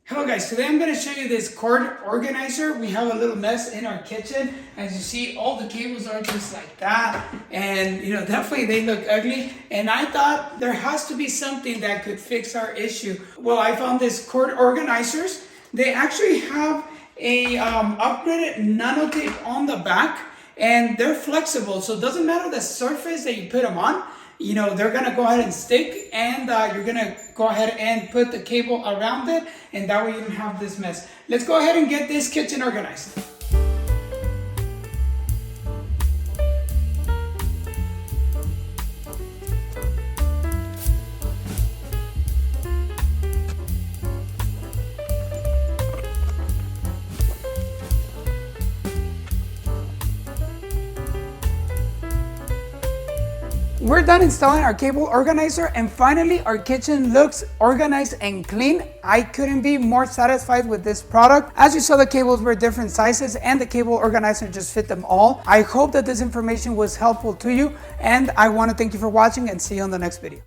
Hello guys, today I'm going to show you this cord organizer. We have a little mess in our kitchen. As you see, all the cables are just like that. And definitely they look ugly. And I thought there has to be something that could fix our issue. Well, I found this cord organizers. They actually have a upgraded nano tape on the back. And they're flexible, so it doesn't matter the surface that you put them on. They're gonna go ahead and stick, and you're gonna go ahead and put the cable around it, and that way you don't have this mess. Let's go ahead and get this kitchen organized. We're done installing our cable organizer, and finally our kitchen looks organized and clean. I couldn't be more satisfied with this product. As you saw, the cables were different sizes and the cable organizer just fit them all. I hope that this information was helpful to you, and I want to thank you for watching and see you on the next video.